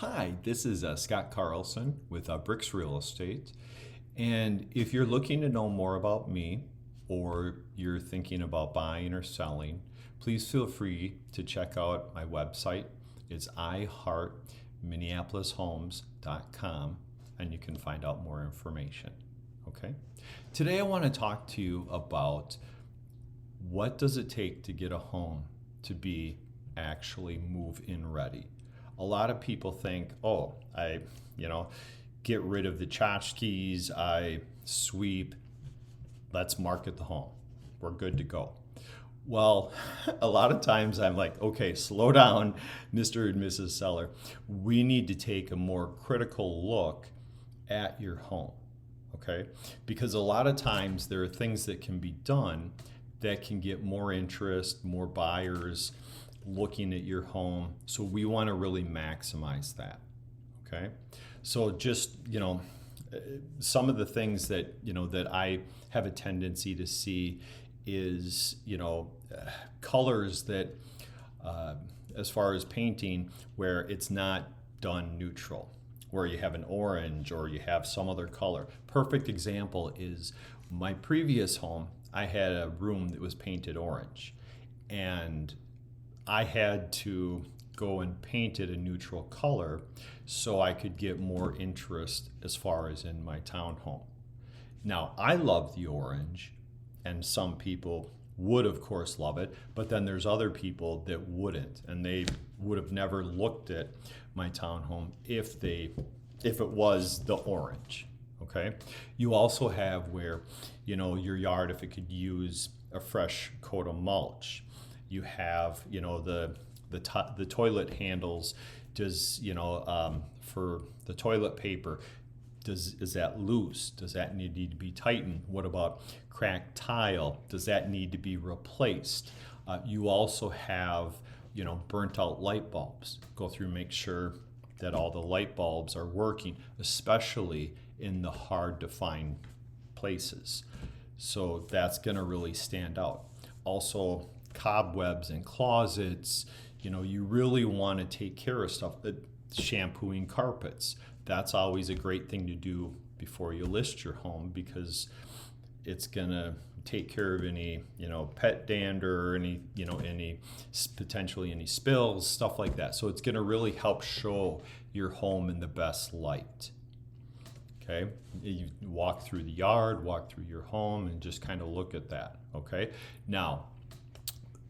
Hi, this is Scott Carlson with BRIX Real Estate. And if you're looking to know more about me or you're thinking about buying or selling, please feel free to check out my website. It's iHeartMinneapolisHomes.com and you can find out more information. Okay? Today I want to talk to you about what does it take to get a home to be actually move-in ready. A lot of people think, oh, I get rid of the tchotchkes, I sweep, let's market the home. We're good to go. Well, a lot of times I'm like, okay, slow down, Mr. and Mrs. Seller. We need to take a more critical look at your home, okay? Because a lot of times there are things that can be done that can get more interest, more buyers looking at your home. So we want to really maximize that. Okay. So just, some of the things that, that I have a tendency to see is, colors that, as far as painting, where it's not done neutral, where you have an orange or you have some other color. Perfect example is my previous home. I had a room that was painted orange, and I had to go and paint it a neutral color so I could get more interest as far as in my townhome. Now, I love the orange, and some people would, of course, love it, but then there's other people that wouldn't, and they would have never looked at my townhome if it was the orange. Okay. You also have where, your yard, if it could use a fresh coat of mulch. You have, the toilet handles. Does, for the toilet paper, is that loose? Does that need to be tightened? What about cracked tile? Does that need to be replaced? You also have, burnt out light bulbs. Go through, make sure that all the light bulbs are working, especially in the hard to find places. So that's going to really stand out. Also, cobwebs in closets. You really want to take care of stuff. Shampooing carpets. That's always a great thing to do before you list your home, because it's going to take care of any, pet dander or any, potentially any spills, stuff like that. So it's going to really help show your home in the best light. Okay, you walk through the yard, walk through your home, and just kind of look at that. Okay, now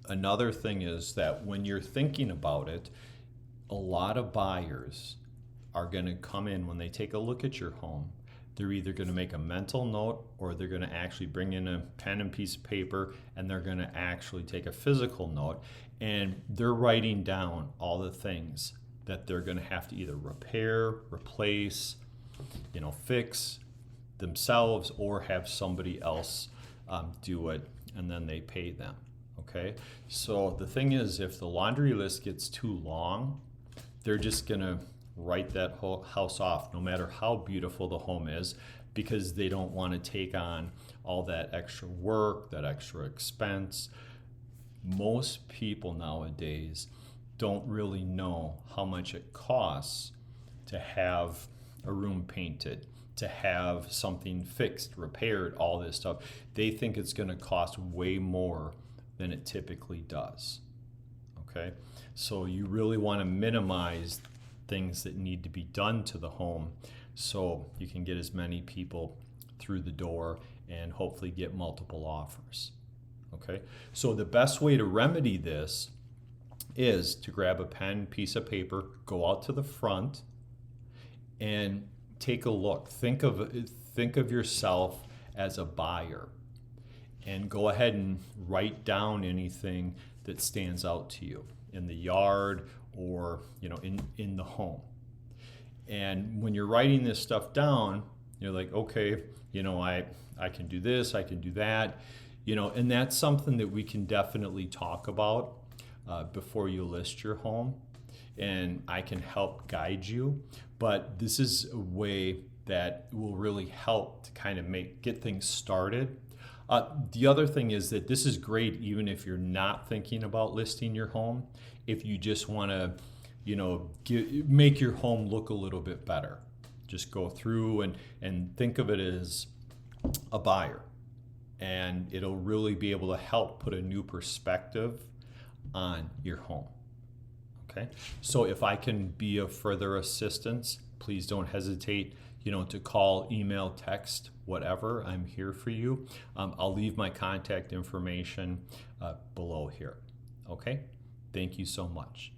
another thing is that when you're thinking about it, a lot of buyers are going to come in when they take a look at your home. They're either going to make a mental note, or they're going to actually bring in a pen and piece of paper, and they're going to actually take a physical note, and they're writing down all the things that they're going to have to either repair, replace, fix themselves, or have somebody else do it, and then they pay them. Okay, so the thing is, if the laundry list gets too long, they're just gonna write that whole house off, no matter how beautiful the home is, because they don't want to take on all that extra work, that extra expense. Most people nowadays don't really know how much it costs to have a room painted, to have something fixed, repaired, all this stuff. They think it's going to cost way more than it typically does. Okay, so you really want to minimize things that need to be done to the home so you can get as many people through the door and hopefully get multiple offers. Okay, so the best way to remedy this is to grab a pen, piece of paper, go out to the front and take a look. Think of yourself as a buyer, and go ahead and write down anything that stands out to you in the yard or in the home. And when you're writing this stuff down, you're like, okay, I can do this, I can do that, and that's something that we can definitely talk about before you list your home, and I can help guide you. But this is a way that will really help to kind of get things started. The other thing is that this is great even if you're not thinking about listing your home. If you just want to make your home look a little bit better. Just go through and think of it as a buyer, and it'll really be able to help put a new perspective on your home. Okay, so if I can be of further assistance, please don't hesitate, to call, email, text, whatever. I'm here for you. I'll leave my contact information below here. Okay, thank you so much.